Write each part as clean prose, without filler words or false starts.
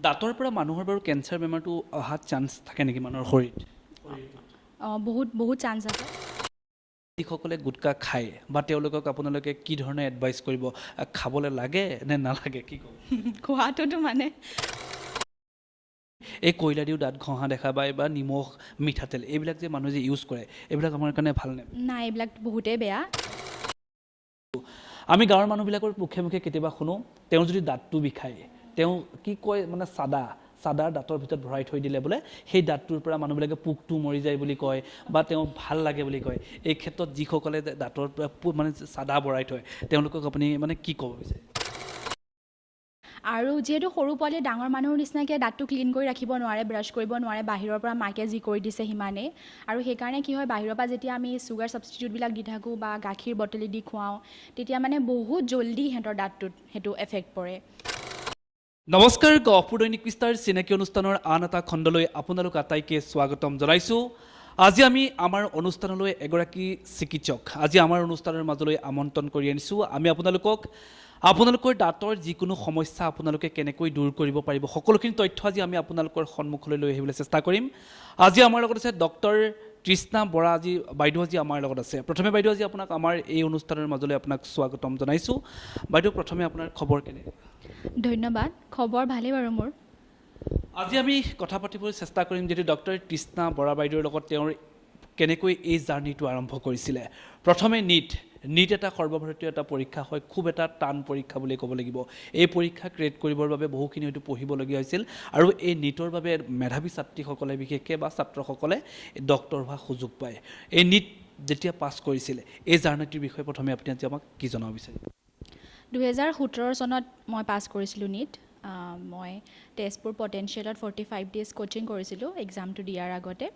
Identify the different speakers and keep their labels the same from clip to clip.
Speaker 1: দাঁতৰ পৰা মানুহৰ বাৰু কেঞ্চাৰ বেমাৰটো অহা চান্স থাকে নেকি মানুহৰ শৰীৰত
Speaker 2: বহুত বহুত চান্স আছে
Speaker 1: যিসকলে গুটকা খায় বা তেওঁলোকক আপোনালোকে কি ধৰণে এডভাইচ কৰিব খাবলৈ লাগে নে নালাগে কি ক'ব
Speaker 2: খোৱাটোতো মানে
Speaker 1: এই কয়লা দিও দাঁত ঘঁহা দেখা পায় বা নিমখ মিঠাতেল এইবিলাক যে মানুহে যে ইউজ কৰে এইবিলাক আমাৰ কাৰণে ভাল নে
Speaker 2: নাই এইবিলাক বহুতেই বেয়া
Speaker 1: আমি গাঁৱৰ মানুহবিলাকৰ মুখে মুখে কেতিয়াবা শুনো তেওঁ যদি দাঁতটো বিষায় তেওঁ কি কয় মানে চাদাৰ দাঁতৰ ভিতৰত ভৰাই থৈ দিলে বোলে সেই দাঁতটোৰ পৰা মানুহবিলাকে পোকটো মৰি যায় বুলি কয় বা তেওঁ ভাল লাগে বুলি কয় এই ক্ষেত্ৰত যিসকলে দাঁতৰ পৰা মানে চাদা ভৰাই থয় তেওঁলোকক আপুনি মানে কি ক'ব বিচাৰে
Speaker 2: আৰু যিহেতু সৰু পোৱালীয়ে ডাঙৰ মানুহৰ নিচিনাকৈ দাঁতটো ক্লিন কৰি ৰাখিব নোৱাৰে ব্ৰাছ কৰিব নোৱাৰে বাহিৰৰ পৰা মাকে যি কৰি দিছে সিমানেই আৰু সেইকাৰণে কি হয় বাহিৰৰ পৰা যেতিয়া আমি চুগাৰ ছাবষ্টিটিউটবিলাক দি থাকোঁ বা গাখীৰ বটলি দি খুৱাওঁ তেতিয়া মানে বহুত জল্দি সিহঁতৰ দাঁতটোত সেইটো এফেক্ট পৰে
Speaker 1: নমস্কাৰ গহপুৰ দৈনিক বিস্তাৰ চিনাকি অনুষ্ঠানৰ আন এটা খণ্ডলৈ আপোনালোক আটাইকে স্বাগতম জনাইছোঁ আজি আমি আমাৰ অনুষ্ঠানলৈ এগৰাকী চিকিৎসক আজি আমাৰ অনুষ্ঠানৰ মাজলৈ আমন্ত্ৰণ কৰি আনিছোঁ আমি আপোনালোকৰ দাঁতৰ যিকোনো সমস্যা আপোনালোকে কেনেকৈ দূৰ কৰিব পাৰিব সকলোখিনি তথ্য আজি আমি আপোনালোকৰ সন্মুখলৈ লৈ আহিবলৈ চেষ্টা কৰিম আজি আমাৰ লগত আছে ডক্টৰ তৃষ্ণা বৰা আজি বাইদেউ আজি আমাৰ লগত আছে প্ৰথমে বাইদেউ আজি আপোনাক আমাৰ এই অনুষ্ঠানৰ মাজলৈ আপোনাক স্বাগতম জনাইছোঁ বাইদেউ প্ৰথমে আপোনাৰ খবৰ কেনে
Speaker 2: ধন্যবাদ খবৰ ভালেই বাৰু মোৰ
Speaker 1: আজি আমি কথা পাতিবলৈ চেষ্টা কৰিম যিহেতু ডক্টৰ তৃষ্ণা বৰা বাইদেউৰ লগত তেওঁৰ কেনেকৈ এই জাৰ্নিটো আৰম্ভ কৰিছিলে প্ৰথমে নীট এটা সৰ্বভাৰতীয় এটা পৰীক্ষা হয় খুব এটা টান পৰীক্ষা বুলি ক'ব লাগিব এই পৰীক্ষা ক্ৰিয়েট কৰিবৰ বাবে বহুখিনি হয়তো পঢ়িবলগীয়া হৈছিল আৰু এই নীটৰ বাবে মেধাৱী ছাত্ৰীসকলে বিশেষকৈ বা ছাত্ৰসকলে ডক্টৰ হোৱা সুযোগ পায় এই নীট যেতিয়া পাছ কৰিছিলে এই জাৰ্নিটোৰ বিষয়ে প্ৰথমে আপুনি আজি আমাক কি জনাব বিচাৰে
Speaker 2: 2017 চনত মই পাছ কৰিছিলোঁ নীট মই তেজপুৰ পটেঞ্চিয়েলত 45 ডেজ কোচিং কৰিছিলোঁ এক্সামটো দিয়াৰ আগতে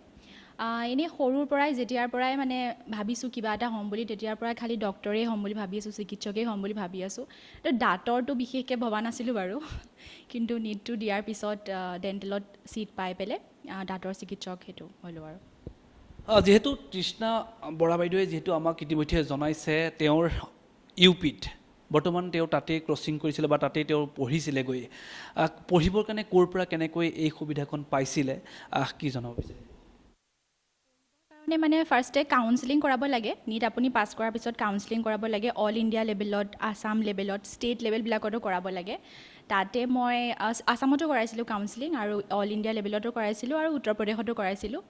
Speaker 2: এনেই সৰুৰ পৰাই যেতিয়াৰ পৰাই মানে ভাবিছোঁ কিবা এটা হ'ম বুলি তেতিয়াৰ পৰাই খালি ডক্টৰেই হ'ম বুলি ভাবি আছোঁ চিকিৎসকেই হ'ম বুলি ভাবি আছোঁ তো দাঁতৰটো বিশেষকৈ ভবা নাছিলোঁ বাৰু কিন্তু নীটটো দিয়াৰ পিছত ডেণ্টেলত ছিট পাই পেলাই দাঁতৰ চিকিৎসক সেইটো হ'লোঁ আৰু
Speaker 1: যিহেতু তৃষ্ণা বৰা বাইদেৱে যিহেতু আমাক ইতিমধ্যে জনাইছে তেওঁৰ ইউপিত বৰ্তমান তেওঁ তাতেই ক্ৰচিং কৰিছিলে বা তাতেই তেওঁ পঢ়িছিলেগৈ পঢ়িবৰ কাৰণে ক'ৰ পৰা কেনেকৈ এই সুবিধাখন পাইছিলে কি জনাব বিচাৰে
Speaker 2: মানে ফাৰ্ষ্টে কাউন্সেলিং কৰাব লাগে নীট আপুনি পাছ কৰাৰ পিছত কাউন্সেলিং কৰাব লাগে অল ইণ্ডিয়া লেভেলত আছাম লেভেলত ষ্টেট লেভেলবিলাকতো কৰাব লাগে তাতে মই আছামতো কৰাইছিলোঁ কাউন্সেলিং আৰু অল ইণ্ডিয়া লেভেলতো কৰাইছিলোঁ আৰু উত্তৰ প্ৰদেশতো কৰাইছিলোঁ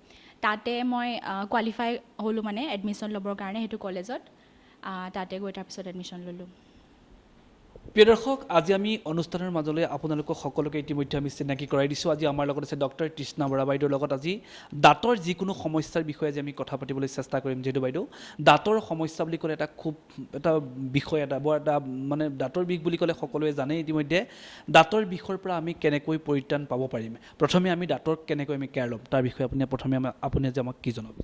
Speaker 2: তাতে মই কোৱালিফাই হ'লোঁ মানে এডমিশ্যন ল'বৰ কাৰণে সেইটো কলেজত তাতে গৈ তাৰপিছত এডমিশ্যন ল'লোঁ
Speaker 1: প্ৰিয় দৰ্শক আজি আমি অনুষ্ঠানৰ মাজলৈ আপোনালোকক সকলোকে ইতিমধ্যে আমি চিনাকি কৰাই দিছোঁ আজি আমাৰ লগত আছে ডক্টৰ তৃষ্ণা বৰা বাইদেউৰ লগত আজি দাঁতৰ যিকোনো সমস্যাৰ বিষয়ে আজি আমি কথা পাতিবলৈ চেষ্টা কৰিম যিহেতু বাইদেউ দাঁতৰ সমস্যা বুলি ক'লে এটা বিষয় এটা বৰ এটা মানে দাঁতৰ বিষ বুলি ক'লে সকলোৱে জানে ইতিমধ্যে দাঁতৰ বিষৰ পৰা আমি কেনেকৈ পৰিত্ৰাণ পাব পাৰিম প্ৰথমে আমি দাঁতৰ কেনেকৈ আমি কেয়াৰ ল'ম তাৰ বিষয়ে আপুনি আজি আমাক কি জনাব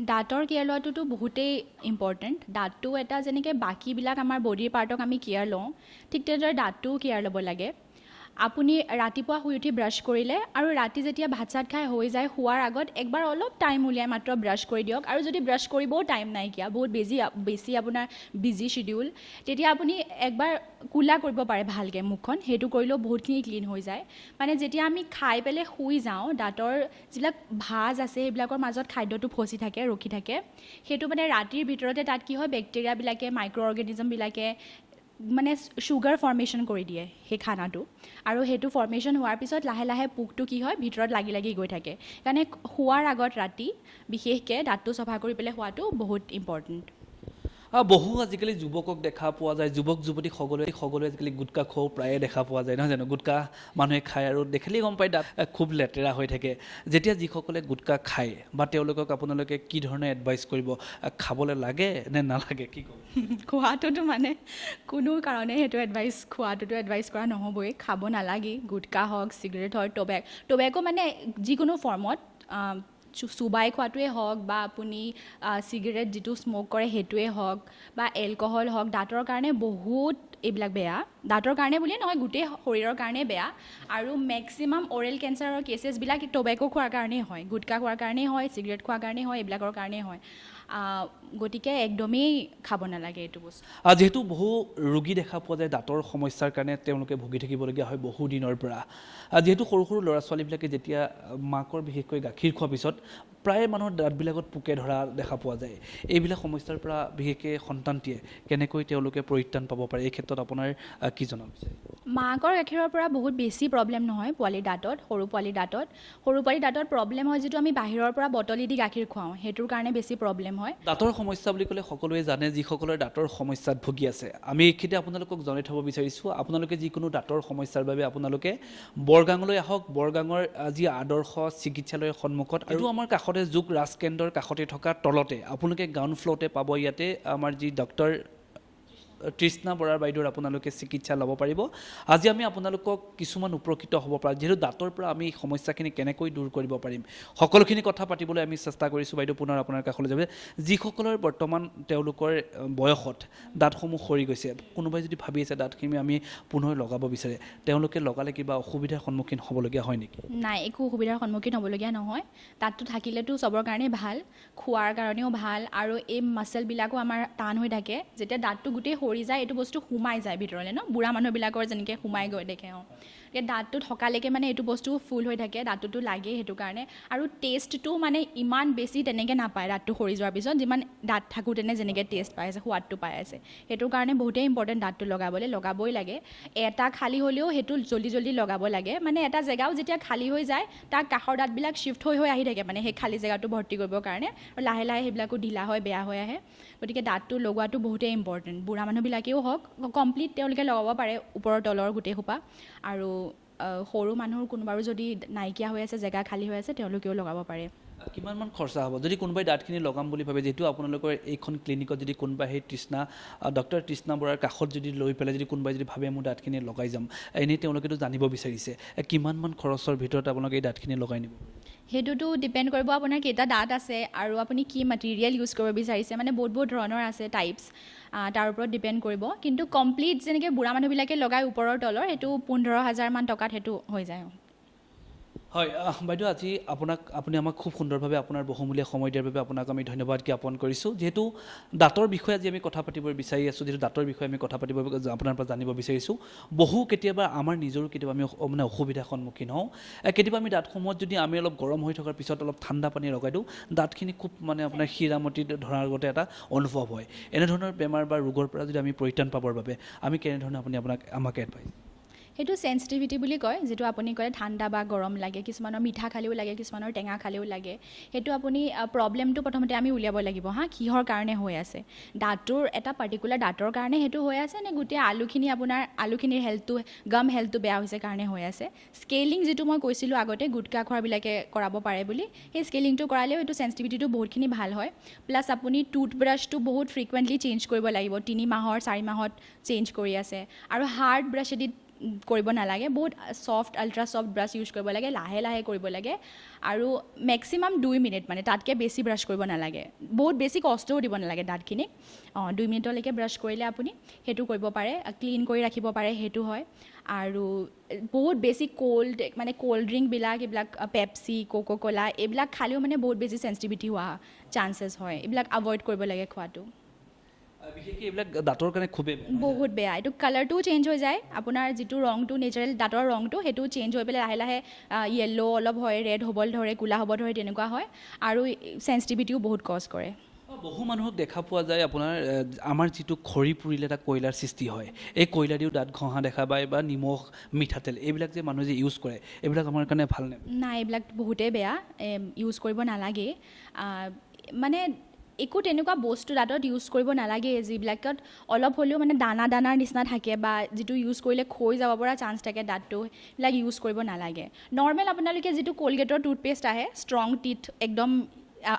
Speaker 2: দাঁতৰ কেয়াৰ লোৱাটোতো বহুতেই ইম্পৰ্টেণ্ট দাঁতটো এটা যেনেকৈ বাকীবিলাক আমাৰ বডিৰ পাৰ্টক আমি কেয়াৰ লওঁ ঠিক তেনেদৰে দাঁতটোও কেয়াৰ ল'ব লাগে আপুনি ৰাতিপুৱা শুই উঠি ব্ৰাছ কৰিলে আৰু ৰাতি যেতিয়া ভাত চাত খাই হৈ যায় শোৱাৰ আগত একবাৰ অলপ টাইম উলিয়াই মাত্ৰ ব্ৰাছ কৰি দিয়ক আৰু যদি ব্ৰাছ কৰিবও টাইম নাইকিয়া বহুত বেছি আপোনাৰ বিজি শ্বিডিউল তেতিয়া আপুনি একবাৰ কুলা কৰিব পাৰে ভালকৈ মুখখন সেইটো কৰিলেও বহুতখিনি ক্লিন হৈ যায় মানে যেতিয়া আমি খাই পেলাই শুই যাওঁ দাঁতৰ যিবিলাক ভাঁজ আছে সেইবিলাকৰ মাজত খাদ্যটো ফচি থাকে ৰখি থাকে সেইটো মানে ৰাতিৰ ভিতৰতে তাত কি হয় বেক্টেৰিয়াবিলাকে মাইক্ৰ' অৰ্গেনিজমবিলাকে মানে চুগাৰ ফৰ্মেশ্যন কৰি দিয়ে সেই খানাটো আৰু সেইটো ফৰ্মেশ্যন হোৱাৰ পিছত লাহে লাহে পোকটো কি হয় ভিতৰত লাগি লাগি গৈ থাকে সেইকাৰণে শোৱাৰ আগত ৰাতি বিশেষকৈ দাঁতটো চফা কৰি পেলাই শোৱাটো বহুত ইম্পৰ্টেণ্ট
Speaker 1: বহু আজিকালি যুৱকক দেখা পোৱা যায় যুৱক যুৱতী সকলোৱে আজিকালি গুটকা খোৱাও প্ৰায়ে দেখা পোৱা যায় নহয় জানো গুটকা মানুহে খায় আৰু দেখিলেই গম পায় দাঁত খুব লেতেৰা হৈ থাকে যেতিয়া যিসকলে গুটকা খায় বা তেওঁলোকক আপোনালোকে কি ধৰণে এডভাইচ কৰিব খাবলৈ লাগে নে নালাগে কি ক'ব
Speaker 2: খোৱাটোতো মানে কোনো কাৰণে সেইটো খোৱাটোতো এডভাইচ কৰা নহ'বই খাব নালাগে গুটকা হওক চিগাৰেট হওক টবেকো মানে যিকোনো ফৰ্মত চুবাই খোৱাটোৱে হওক বা আপুনি চিগাৰেট যিটো স্ম'ক কৰে সেইটোৱে হওক বা এলকহল হওক দাঁতৰ কাৰণে বহুত এইবিলাক বেয়া দাঁতৰ কাৰণে বুলিয়ে নহয় গোটেই শৰীৰৰ কাৰণে বেয়া আৰু মেক্সিমাম অৰেল কেঞ্চাৰৰ কেচেছবিলাক টবেকো খোৱাৰ কাৰণেই হয়, গুটকা খোৱাৰ কাৰণেই হয়, চিগাৰেট খোৱাৰ কাৰণেই হয়, এইবিলাকৰ কাৰণেই হয়। গতিকে একদমেই খাব নালাগে এইটো বস্তু।
Speaker 1: যিহেতু বহু ৰোগী দেখা পোৱা যায় দাঁতৰ সমস্যাৰ কাৰণে তেওঁলোকে ভুগি থাকিবলগীয়া হয় বহু দিনৰ পৰা। যিহেতু সৰু সৰু ল'ৰা ছোৱালীবিলাকে যেতিয়া মাকৰ বিশেষকৈ গাখীৰ খোৱাৰ পিছত প্ৰায় মানুহৰ দাঁতবিলাকত পোকে ধৰা দেখা পোৱা যায়। এইবিলাক সমস্যাৰ পৰা বিশেষকৈ সন্তানটিয়ে কেনেকৈ তেওঁলোকে পৰিত্ৰাণ পাব পাৰে, এই ক্ষেত্ৰত আপোনাৰ কি জনাব বিচাৰে?
Speaker 2: মাকৰ গাখীৰৰ পৰা বহুত বেছি প্ৰব্লেম নহয় পোৱালীৰ দাঁতত, সৰু পোৱালীৰ দাঁতত প্ৰব্লেম হয় যিটো আমি বাহিৰৰ পৰা বটলি দি গাখীৰ খুৱাওঁ, সেইটোৰ কাৰণে বেছি প্ৰব্লেম হয়।
Speaker 1: দাঁতৰ সমস্যা বুলি ক'লে সকলোৱে জানে, যিসকলৰ দাঁতৰ সমস্যাত ভুগি আছে। আমি এইখিনিতে আপোনালোকক জনাই থ'ব বিচাৰিছোঁ, আপোনালোকে যিকোনো দাঁতৰ সমস্যাৰ বাবে আপোনালোকে বৰগাঙলৈ আহক। বৰগাঙৰ যি আদৰ্শ চিকিৎসালয়ৰ সন্মুখত, আৰু আমাৰ কাষতে যোগ ৰাজ কেন্দ্ৰৰ কাষতে থকা তলতে আপোনালোকে গ্ৰাউণ্ড ফ্ল'ৰতে পাব। ইয়াতে আমাৰ যি ডক্টৰ তৃষ্ণা বৰাৰ বাইদেউৰ আপোনালোকে চিকিৎসা ল'ব পাৰিব। আজি আমি আপোনালোকক কিছুমান উপকৃত হ'ব পৰা, যিহেতু দাঁতৰ পৰা আমি সমস্যাখিনি কেনেকৈ দূৰ কৰিব পাৰিম সকলোখিনি কথা পাতিবলৈ আমি চেষ্টা কৰিছোঁ। বাইদেউ পুনৰ আপোনাৰ কাষলৈ যাব। যিসকলৰ বৰ্তমান তেওঁলোকৰ বয়সত দাঁতসমূহ সৰি গৈছে, কোনোবাই যদি ভাবি আছে দাঁতখিনি আমি পুনৰ লগাব বিচাৰে, তেওঁলোকে লগালে কিবা অসুবিধাৰ সন্মুখীন হ'বলগীয়া হয় নেকি?
Speaker 2: নাই, একো অসুবিধাৰ সন্মুখীন হ'বলগীয়া নহয়। দাঁতটো থাকিলেতো চবৰ কাৰণে ভাল, খোৱাৰ কাৰণেও ভাল, আৰু এই মাচলবিলাকো আমাৰ টান হৈ থাকে। যেতিয়া দাঁতটো গোটেই সৰি যায় এইটো বস্তু সোমাই যায় ভিতৰলৈ, বুঢ়া মানুহবিলাকৰ যেনেকৈ সোমাই গৈ দেখে। এতিয়া দাঁতটো থকালৈকে মানে এইটো বস্তু ফুল হৈ থাকে, দাঁতটোতো লাগেই সেইটো কাৰণে। আৰু টেষ্টটো মানে ইমান বেছি তেনেকৈ নাপায় দাঁতটো সৰি যোৱাৰ পিছত, যিমান দাঁত থাকোঁতেনে যেনেকৈ টেষ্ট পাই আছে, সোৱাদটো পাই আছে। সেইটোৰ কাৰণে বহুতেই ইম্পৰ্টেণ্ট দাঁতটো লগাবই লাগে। এটা খালী হ'লেও সেইটো জল্দি লগাব লাগে। মানে এটা জেগাও যেতিয়া খালী হৈ যায় তাৰ কাষৰ দাঁতবিলাক শ্বিফ্ট হৈ আহি থাকে, মানে সেই খালী জেগাটো ভৰ্তি কৰিবৰ কাৰণে, আৰু লাহে লাহে সেইবিলাকো ঢিলা হয়, বেয়া হৈ আহে। গতিকে দাঁতটো লগোৱাটো বহুতেই ইম্পৰ্টেণ্ট। বুঢ়া মানুহবিলাকেও হওক কমপ্লিট তেওঁলোকে লগাব পাৰে, ওপৰৰ তলৰ গোটেই সোপা। আৰু সৰু মানুহৰ কোনোবাৰো যদি নাইকিয়া হৈ আছে, জেগা খালী হৈ আছে, তেওঁলোকেও লগাব পাৰে।
Speaker 1: কিমানমান খৰচা হ'ব যদি কোনোবাই দাঁতখিনি লগাম বুলি ভাবে? যিহেতু আপোনালোকৰ এইখন ক্লিনিকত যদি কোনোবাই সেই ডক্টৰ তৃষ্ণা বৰাৰ কাষত যদি লৈ পেলাই যদি কোনোবাই যদি ভাবে মোৰ দাঁতখিনি লগাই যাম, এনেই তেওঁলোকেতো জানিব বিচাৰিছে কিমানমান খৰচৰ ভিতৰত আপোনালোকে এই দাঁতখিনি লগাই নিব?
Speaker 2: সেইটোতো ডিপেণ্ড কৰিব আপোনাৰ কেইটা দাঁত আছে আৰু আপুনি কি মেটেৰিয়েল ইউজ কৰিব বিচাৰিছে, মানে বহুত ধৰণৰ আছে টাইপছ, তাৰ ওপৰত ডিপেণ্ড কৰিব। কিন্তু কমপ্লিট যেনেকৈ বুঢ়া মানুহবিলাকে লগাই ওপৰৰ তলৰ, সেইটো 15,000 টকাত সেইটো হৈ যায়।
Speaker 1: হয় বাইদেউ, আজি আপুনি আমাক খুব সুন্দৰভাৱে আপোনাৰ বহুমূলীয়া সময় দিয়াৰ বাবে আপোনাক আমি ধন্যবাদ জ্ঞাপন কৰিছোঁ। যিহেতু দাঁতৰ বিষয়ে আজি আমি কথা পাতিব বিচাৰি আছোঁ, যিহেতু দাঁতৰ বিষয়ে আমি কথা পাতিব আপোনাৰ পৰা জানিব বিচাৰিছোঁ। কেতিয়াবা আমাৰ নিজৰো কেতিয়াবা আমি মানে অসুবিধাৰ সন্মুখীন হওঁ। কেতিয়াবা আমি দাঁতসমূহত যদি আমি অলপ গৰম হৈ থকাৰ পিছত অলপ ঠাণ্ডা পানী লগাই দিওঁ, দাঁতখিনি খুব মানে আপোনাৰ হীৰামতি ধৰাৰ আগতে এটা অনুভৱ হয়। এনেধৰণৰ বেমাৰ বা ৰোগৰ পৰা যদি আমি পৰিত্ৰাণ পাবৰ বাবে আমি কেনেধৰণে আমাক এডভাইচ?
Speaker 2: সেইটো চেঞ্চিটিভিটি বুলি কয়, যিটো আপুনি কয় ঠাণ্ডা বা গৰম লাগে, কিছুমানৰ মিঠা খালেও লাগে, কিছুমানৰ টেঙা খালেও লাগে। সেইটো আপুনি প্ৰব্লেমটো প্ৰথমতে আমি উলিয়াব লাগিব, কিহৰ কাৰণে হৈ আছে। দাঁতৰ এটা পাৰ্টিকুলাৰ দাঁতৰ কাৰণে সেইটো হৈ আছে নে গোটেই আলুখিনিৰ হেল্থটো, গাম হেল্থটো বেয়া হৈছে কাৰণে হৈ আছে। স্কেলিং যিটো মই কৈছিলোঁ আগতে গুটকা খোৱাবিলাকে কৰাব পাৰে বুলি, সেই স্কেলিংটো কৰালেও এইটো চেঞ্চিটিভিটিটো বহুতখিনি ভাল হয়। প্লাছ আপুনি টুথব্ৰাছটো বহুত ফ্ৰিকুৱেণ্টলি চেঞ্জ কৰিব লাগিব, 3 মাহৰ 4 মাহত চেঞ্জ কৰি আছে। আৰু হাৰ্ড ব্ৰাছেদি কৰিব নালাগে, বহুত soft ultra soft brush use কৰিব লাগে, লাহে লাহে কৰিব লাগে। আৰু মেক্সিমাম 2 মিনিট, মানে তাতকৈ বেছি ব্ৰাছ কৰিব নালাগে, বহুত বেছি কষ্টও দিব নালাগে দাঁতখিনিক। 2 মিনিটলৈকে ব্ৰাছ কৰিলে আপুনি সেইটো কৰিব পাৰে, ক্লিন কৰি ৰাখিব পাৰে, সেইটো হয়। আৰু বহুত বেছি ক'ল্ড ড্ৰিংকবিলাক, এইবিলাক পেপচি, কোকো ক'লা, এইবিলাক খালেও মানে বহুত বেছি চেঞ্চিটিভিটি হোৱা চান্সেছ হয়। এইবিলাক এভইড কৰিব লাগে খোৱাটো।
Speaker 1: বিশেষকৈ এইবিলাক দাঁতৰ কাৰণে খুবেই
Speaker 2: বহুত বেয়া। এইটো কালাৰটোও চেঞ্জ হৈ যায়, আপোনাৰ যিটো ৰংটো নেচাৰেল দাঁতৰ ৰংটো সেইটো চেঞ্জ হৈ পেলাই লাহে লাহে য়েল্ল' অলপ হয়, ৰেড হ'বলৈ ধৰে, ক'লা হ'ব ধৰে, তেনেকুৱা হয়। আৰু চেঞ্চিটিভিটিও বহুত কজ কৰে।
Speaker 1: বহু মানুহক দেখা পোৱা যায় আপোনাৰ আমাৰ যিটো খৰি পুৰিলে এটা কয়লাৰ সৃষ্টি হয়, এই কয়লা দিও দাঁত ঘঁহা দেখা পায়, বা নিমখ, মিঠাতেল, এইবিলাক যে মানুহে যে ইউজ কৰে, এইবিলাক আমাৰ কাৰণে ভালনে? নাই,
Speaker 2: এইবিলাক বহুতেই বেয়া, ইউজ কৰিব নালাগে। মানে একো তেনেকুৱা বস্তু দাঁতত ইউজ কৰিব নালাগে যিবিলাকত অলপ হ'লেও মানে দানাৰ নিচিনা থাকে, বা যিটো ইউজ কৰিলে খৈ যাব পৰা চান্স থাকে দাঁতটো, সেইবিলাক ইউজ কৰিব নালাগে। নৰ্মেল আপোনালোকে যিটো কলগেটৰ টুথপেষ্ট আহে, ষ্ট্ৰং টিথ, একদম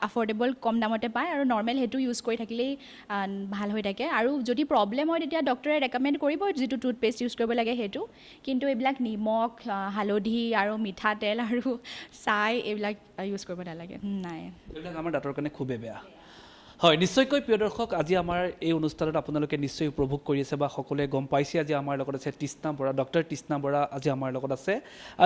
Speaker 2: এফৰ্ডেবল, কম দামতে পায়, আৰু নৰ্মেল সেইটো ইউজ কৰি থাকিলেই ভাল হৈ থাকে। আৰু যদি প্ৰব্লেম হয় তেতিয়া ডক্টৰে ৰেকমেণ্ড কৰিব যিটো টুথপেষ্ট ইউজ কৰিব লাগে সেইটো। কিন্তু এইবিলাক নিমখ, হালধি আৰু মিঠাতেল আৰু ছাই এইবিলাক ইউজ কৰিব নালাগে। নাই,
Speaker 1: এইবিলাক আমাৰ দাঁতৰ কাৰণে খুবেই বেয়া। হয় নিশ্চয়কৈ প্ৰিয় দৰ্শক আজি আমাৰ এই অনুষ্ঠানত আপোনালোকে নিশ্চয় উপভোগ কৰি আছে বা সকলোৱে গম পাইছে আজি আমাৰ লগত আছে তৃষ্ণা বৰা ডক্টৰ তৃষ্ণা বৰা আজি আমাৰ লগত আছে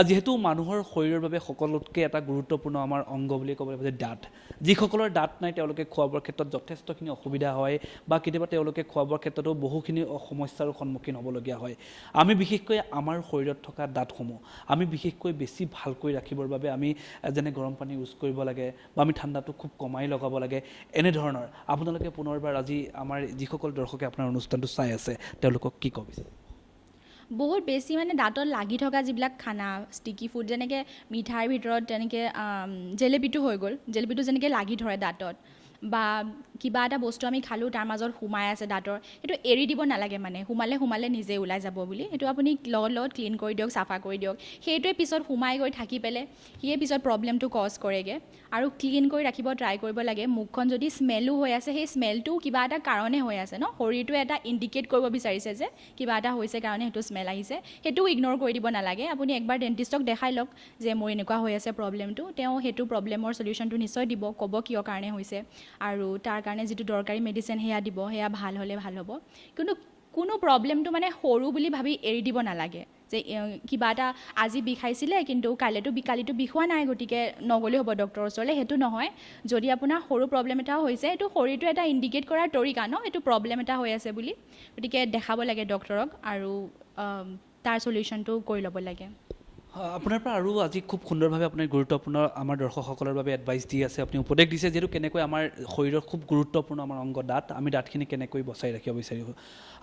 Speaker 1: যিহেতু মানুহৰ শৰীৰৰ বাবে সকলোতকৈ এটা গুৰুত্বপূৰ্ণ আমাৰ অংগ বুলি ক'ব লাগিব যে দাঁত যিসকলৰ দাঁত নাই তেওঁলোকে খোৱা বোৱাৰ ক্ষেত্ৰত যথেষ্টখিনি অসুবিধা হয় বা কেতিয়াবা তেওঁলোকে খোৱা বোৱাৰ ক্ষেত্ৰতো বহুখিনি সমস্যাৰ সন্মুখীন হ'বলগীয়া হয় আমি বিশেষকৈ আমাৰ শৰীৰত থকা দাঁতসমূহ আমি বিশেষকৈ বেছি ভালকৈ ৰাখিবৰ বাবে আমি যেনে গৰম পানী ইউজ কৰিব লাগে বা আমি ঠাণ্ডাটো খুব কমাই লগাব লাগে এনেধৰণৰ আপোনালোকে পুনৰবাৰ আজি আমাৰ যিসকল দৰ্শকে আপোনাৰ অনুষ্ঠানটো চাই আছে তেওঁলোকক কি ক'ব বিচাৰে
Speaker 2: বহুত বেছি মানে দাঁতত লাগি থকা যিবিলাক খানা ষ্টিকি ফুড যেনেকৈ মিঠাইৰ ভিতৰত তেনেকৈ জেলেপিটো হৈ গ'ল জেলেপিটো যেনেকৈ লাগি ধৰে দাঁতত বা কিবা এটা বস্তু আমি খালোঁ তাৰ মাজত সোমাই আছে দাঁতৰ সেইটো এৰি দিব নালাগে মানে সোমালে নিজে ওলাই যাব বুলি সেইটো আপুনি লগত ক্লিন কৰি দিয়ক চাফা কৰি দিয়ক সেইটোৱে পিছত সোমাই গৈ থাকি পেলাই সিয়ে পিছত প্ৰব্লেমটো কজ কৰেগৈ আৰু ক্লিন কৰি ৰাখিব ট্ৰাই কৰিব লাগে মুখখন যদি স্মেলো হৈ আছে সেই স্মেলটো কিবা এটা কাৰণে হৈ আছে ন শৰীৰটোৱে এটা ইণ্ডিকেট কৰিব বিচাৰিছে যে কিবা এটা হৈছে কাৰণে সেইটো স্মেল আহিছে সেইটো ইগন'ৰ কৰি দিব নালাগে আপুনি একবাৰ ডেণ্টিষ্টক দেখাই লওক যে মোৰ এনেকুৱা হৈ আছে প্ৰব্লেমটো তেওঁ সেইটো প্ৰব্লেমৰ চলিউশ্যনটো নিশ্চয় দিব ক'ব কিয় কাৰণে হৈছে আৰু তাৰ কাৰণে যিটো দৰকাৰী মেডিচিন সেয়া দিব সেয়া ভাল হ'লে ভাল হ'ব কিন্তু কোনো প্ৰব্লেমটো মানে সৰু বুলি ভাবি এৰি দিব নালাগে যে কিবা এটা আজি বিষাইছিলে কিন্তু কালিতো বিষোৱা নাই গতিকে নগ'লেও হ'ব ডক্টৰৰ ওচৰলৈ সেইটো নহয় যদি আপোনাৰ সৰু প্ৰব্লেম এটা হৈছে সেইটো শৰীৰটো এটা ইণ্ডিকেট কৰাৰ তৰিকা ন এইটো প্ৰব্লেম এটা হৈ আছে বুলি গতিকে দেখাব লাগে ডক্টৰক আৰু তাৰ চলিউশ্যনটো কৰি ল'ব লাগে
Speaker 1: আপোনাৰ পৰা আৰু আজি খুব সুন্দৰভাৱে আপুনি গুৰুত্বপূৰ্ণ আমাৰ দৰ্শকসকলৰ বাবে এডভাইচ দি আছে আপুনি উপদেশ দিছে যিহেতু কেনেকৈ আমাৰ শৰীৰৰ খুব গুৰুত্বপূৰ্ণ আমাৰ অংগ দাঁত আমি দাঁতখিনি কেনেকৈ বচাই ৰাখিব বিচাৰিব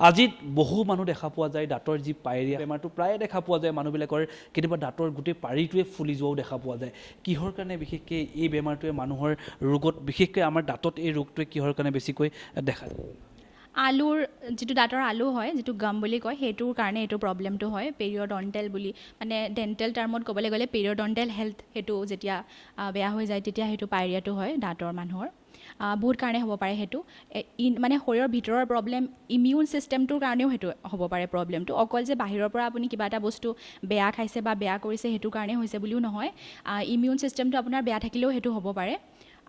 Speaker 1: আজি বহু মানুহ দেখা পোৱা যায় দাঁতৰ যি পায়েৰিয়া বেমাৰটো প্ৰায়ে দেখা পোৱা যায় মানুহবিলাকৰ কেতিয়াবা দাঁতৰ গোটেই পাৰিটোৱে ফুলি যোৱাও দেখা পোৱা যায় কিহৰ কাৰণে বিশেষকৈ এই বেমাৰটোৱে মানুহৰ ৰোগত বিশেষকৈ আমাৰ দাঁতত এই ৰোগটোৱে কিহৰ কাৰণে বেছিকৈ দেখা দিয়ে
Speaker 2: আলুৰ যিটো দাঁতৰ আলু হয় যিটো গাম বুলি কয় সেইটোৰ কাৰণে এইটো প্ৰব্লেমটো হয় পেৰিয়ডণ্টেল বুলি মানে ডেণ্টেল টাৰ্মত ক'বলৈ গ'লে পেৰিয়ডণ্টেল হেল্থ সেইটো যেতিয়া বেয়া হৈ যায় তেতিয়া সেইটো পায়েৰিয়াটো হয় দাঁতৰ মানুহৰ বহুত কাৰণে হ'ব পাৰে সেইটো মানে শৰীৰৰ ভিতৰৰ প্ৰব্লেম ইমিউন ছিষ্টেমটোৰ কাৰণেও সেইটো হ'ব পাৰে প্ৰব্লেমটো অকল যে বাহিৰৰ পৰা আপুনি কিবা এটা বস্তু বেয়া খাইছে বা বেয়া কৰিছে সেইটো কাৰণে হৈছে বুলিও নহয় ইমিউন ছিষ্টেমটো আপোনাৰ বেয়া থাকিলেও সেইটো হ'ব পাৰে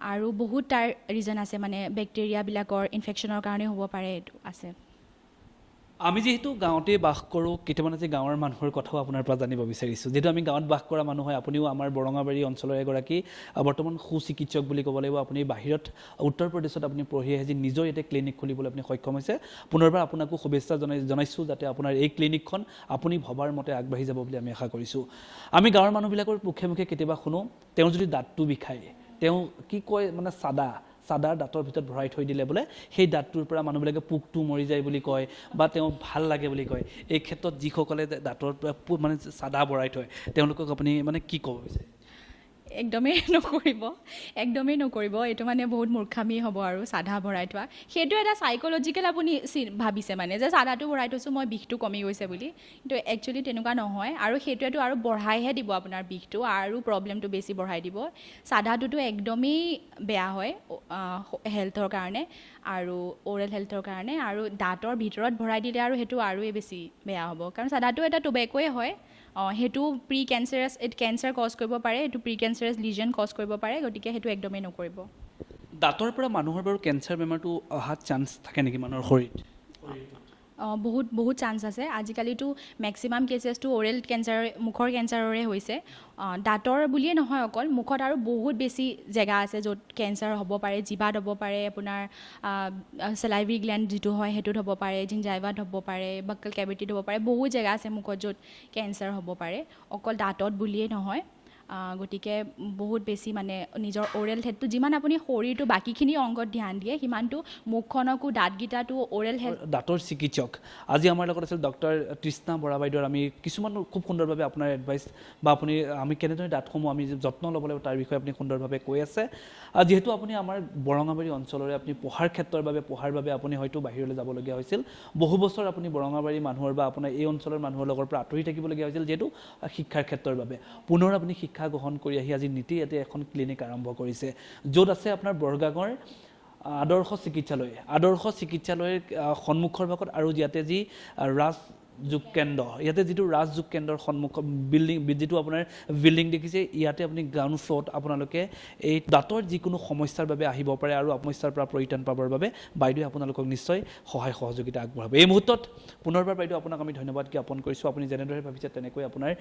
Speaker 2: আৰু বহুত তাৰ ৰিজন আছে মানে বেক্টেৰিয়াবিলাকৰ ইনফেকশ্যনৰ কাৰণে হ'ব পাৰে এইটো আছে
Speaker 1: আমি যিহেতু গাঁৱতে বাস কৰোঁ কেতিয়াবা আজি গাঁৱৰ মানুহৰ কথাও আপোনাৰ পৰা জানিব বিচাৰিছোঁ যিহেতু আমি গাঁৱত বাস কৰা মানুহ হয় আপুনিও আমাৰ বৰঙাবাৰী অঞ্চলৰ এগৰাকী বৰ্তমান সুচিকিৎসক বুলি ক'ব লাগিব আপুনি বাহিৰত উত্তৰ প্ৰদেশত আপুনি পঢ়ি আহি নিজৰ ইয়াতে ক্লিনিক খুলিবলৈ আপুনি সক্ষম হৈছে পুনৰবাৰ আপোনাকো শুভেচ্ছা জনাইছোঁ যাতে আপোনাৰ এই ক্লিনিকখন আপুনি ভবাৰ মতে আগবাঢ়ি যাব বুলি আমি আশা কৰিছোঁ আমি গাঁৱৰ মানুহবিলাকৰ মুখে মুখে কেতিয়াবা শুনো তেওঁ যদি দাঁতটো বিষায় তেওঁ কি কয় মানে চাদাৰ দাঁতৰ ভিতৰত ভৰাই থৈ দিলে বোলে সেই দাঁতটোৰ পৰা মানুহবিলাকে পোকটো মৰি যায় বুলি কয় বা তেওঁ ভাল লাগে বুলি কয় এই ক্ষেত্ৰত যিসকলে দাঁতৰ পৰা মানে চাদা ভৰাই থয় তেওঁলোকক আপুনি মানে কি ক'ব বিচাৰে
Speaker 2: একদমেই নকৰিব এইটো মানে বহুত মূৰ্খামি হ'ব আৰু চাদা ভৰাই থোৱা সেইটো এটা চাইক'লজিকেল আপুনি ভাবিছে মানে যে চাদাটো ভৰাই থৈছোঁ মই বিষটো কমি গৈছে বুলি কিন্তু একচুৱেলি তেনেকুৱা নহয় আৰু সেইটোৱেতো আৰু বঢ়াইহে দিব আপোনাৰ বিষটো আৰু প্ৰব্লেমটো বেছি বঢ়াই দিব চাদাটোতো একদমেই বেয়া হয় হেল্থৰ কাৰণে আৰু অ'ৰেল হেল্থৰ কাৰণে আৰু দাঁতৰ ভিতৰত ভৰাই দিলে আৰু সেইটো আৰুৱে বেছি বেয়া হ'ব কাৰণ চাদাটো এটা টোবেকোৱে হয় সেইটো প্ৰি কেঞ্চাৰাছ কেঞ্চাৰ কজ কৰিব পাৰে সেইটো প্ৰি কেঞ্চাৰাছ লিজন কজ কৰিব পাৰে গতিকে সেইটো একদমেই নকৰিব
Speaker 1: দাঁতৰ পৰা মানুহৰ বাৰু কেঞ্চাৰ বেমাৰটো অহা চান্স থাকে নেকি মানুহৰ শৰীৰত
Speaker 2: বহুত চান্স আছে আজিকালিতো মেক্সিমাম কেচেছটো অ'ৰেল কেঞ্চাৰ মুখৰ কেঞ্চাৰৰে হৈছে দাঁতৰ বুলিয়ে নহয় অকল মুখত আৰু বহুত বেছি জেগা আছে য'ত কেঞ্চাৰ হ'ব পাৰে জিভাত হ'ব পাৰে আপোনাৰ চেলাইভি গ্লেণ্ড যিটো হয় সেইটোত হ'ব পাৰে জিঞ্জাইভাত হ'ব পাৰে বাক্কেল কেভিটিত হ'ব পাৰে বহুত জেগা আছে মুখত য'ত কেঞ্চাৰ হ'ব পাৰে অকল দাঁতত বুলিয়ে নহয় গতিকে বহুত বেছি মানে নিজৰ অ'ৰেল হেল্থটো যিমান আপুনি শৰীৰটো বাকীখিনি অংগত ধ্যান দিয়ে সিমানটো মুখখনকো দাঁতকেইটাটো অ'ৰেল হেল্থ
Speaker 1: দাঁতৰ চিকিৎসক আজি আমাৰ লগত আছিল ডক্টৰ তৃষ্ণা বৰা বাইদেউৰ আমি কিছুমান খুব সুন্দৰভাৱে আপোনাৰ এডভাইচ বা আপুনি আমি কেনেদৰে দাঁতসমূহ আমি যত্ন ল'ব লাগিব তাৰ বিষয়ে আপুনি সুন্দৰভাৱে কৈ আছে যিহেতু আপুনি আমাৰ বৰঙাবাৰী অঞ্চলৰে আপুনি পঢ়াৰ বাবে আপুনি হয়তো বাহিৰলৈ যাবলগীয়া হৈছিল বহু বছৰ আপুনি বৰঙাবাৰী মানুহৰ বা আপোনাৰ এই অঞ্চলৰ মানুহৰ লগৰ পৰা আঁতৰি থাকিবলগীয়া হৈছিল যিহেতু শিক্ষাৰ ক্ষেত্ৰৰ বাবে পুনৰ আপুনি শিক্ষা গ্ৰহণ কৰি আহি আজি নীতি ইয়াতে এখন ক্লিনিক আৰম্ভ কৰিছে য'ত আছে আপোনাৰ বৰগাঙৰ আদৰ্শ চিকিৎসালয়ৰ সন্মুখৰ ভাগত আৰু ইয়াতে যি ৰাজ যোগ কেন্দ্ৰ ইয়াতে যিটো ৰাজ যোগ কেন্দ্ৰৰ সন্মুখ বিল্ডিং যিটো আপোনাৰ বিল্ডিং দেখিছে ইয়াতে আপুনি গ্ৰাউণ্ড ফ্ল'ৰত আপোনালোকে এই দাঁতৰ যিকোনো সমস্যাৰ বাবে আহিব পাৰে আৰু সমস্যাৰ পৰা পৰিত্ৰাণ পাবৰ বাবে বাইদেৱে আপোনালোকক নিশ্চয় সহায় সহযোগিতা আগবঢ়াব এই মুহূৰ্তত পুনৰবাৰ বাইদেউ আপোনাক আমি ধন্যবাদ জ্ঞাপন কৰিছোঁ আপুনি যেনেদৰে ভাবিছে তেনেকৈ আপোনাৰ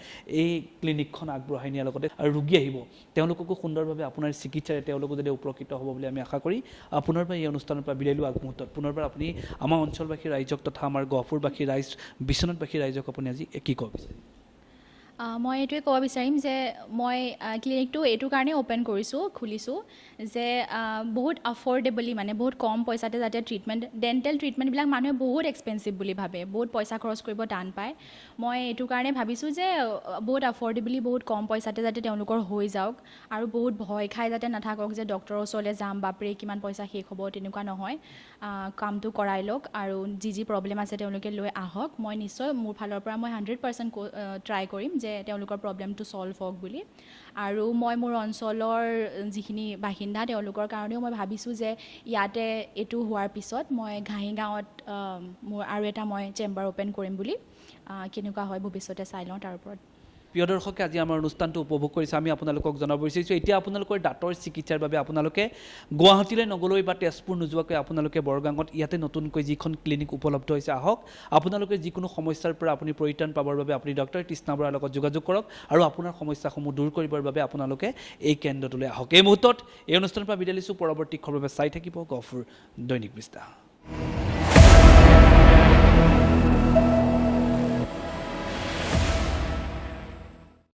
Speaker 1: এই ক্লিনিকখন আগবঢ়াই নিয়াৰ লগতে আৰু ৰোগী আহিব তেওঁলোককো সুন্দৰভাৱে আপোনাৰ চিকিৎসাৰে তেওঁলোকো যদি উপকৃত হ'ব বুলি আমি আশা কৰি পুনৰবাৰ এই অনুষ্ঠানৰ পৰা বিদায় লোৱা আগমুহূৰ্তত পুনৰবাৰ আপুনি আমাৰ অঞ্চলবাসী ৰাইজক তথা আমাৰ গহপুৰবাসী ৰাইজ বিশ্বনাথবাসী ৰাইজক আপুনি আজি কি ক'ব বিচাৰে
Speaker 2: মই এইটোৱে ক'ব বিচাৰিম যে মই ক্লিনিকটো এইটো কাৰণে অ'পেন খুলিছোঁ যে বহুত আফৰ্ডেবলি মানে বহুত কম পইচাতে যাতে ডেণ্টেল ট্ৰিটমেণ্টবিলাক মানুহে বহুত এক্সপেঞ্চিভ বুলি ভাবে বহুত পইচা খৰচ কৰিব টান পায় মই এইটো কাৰণে ভাবিছোঁ যে বহুত আফৰ্ডেবলি বহুত কম পইচাতে যাতে তেওঁলোকৰ হৈ যাওক আৰু বহুত ভয় খাই যাতে নাথাকক যে ডক্টৰৰ ওচৰলৈ যাম বাপৰে কিমান পইচা শেষ হ'ব তেনেকুৱা নহয় কামটো কৰাই লওক আৰু যি প্ৰব্লেম আছে তেওঁলোকে লৈ আহক মই নিশ্চয় মোৰ ফালৰ পৰা মই 100% ট্ৰাই কৰিম যে তেওঁলোকৰ প্ৰব্লেমটো ছল্ভ হওক বুলি আৰু মই মোৰ অঞ্চলৰ যিখিনি বাসিন্দা তেওঁলোকৰ কাৰণেও মই ভাবিছোঁ যে ইয়াতে এইটো হোৱাৰ পিছত মই ঘাঁহিগাঁৱত মোৰ আৰু এটা মই চেম্বাৰ অ'পেন কৰিম বুলি কেনেকুৱা হয় ভৱিষ্যতে চাই লওঁ তাৰ ওপৰত
Speaker 1: প্ৰিয় দৰ্শকে আজি আমাৰ অনুষ্ঠানটো উপভোগ কৰিছে আমি আপোনালোকক জনাব বিচাৰিছোঁ এতিয়া আপোনালোকৰ দাঁতৰ চিকিৎসাৰ বাবে আপোনালোকে গুৱাহাটীলৈ নগলৈ বা তেজপুৰ নোযোৱাকৈ আপোনালোকে বৰগাঙত ইয়াতে নতুনকৈ যিখন ক্লিনিক উপলব্ধ হৈছে আহক আপোনালোকে যিকোনো সমস্যাৰ পৰা আপুনি পৰিত্ৰাণ পাবৰ বাবে আপুনি ডক্টৰ তৃষ্ণা বৰাৰ লগত যোগাযোগ কৰক আৰু আপোনাৰ সমস্যাসমূহ দূৰ কৰিবৰ বাবে আপোনালোকে এই কেন্দ্ৰটোলৈ আহক এই মুহূৰ্তত এই অনুষ্ঠানৰ পৰা বিদায় লৈছোঁ পৰৱৰ্তী খবৰ বাবে চাই থাকিব গহপুৰ দৈনিক বিস্তাৰ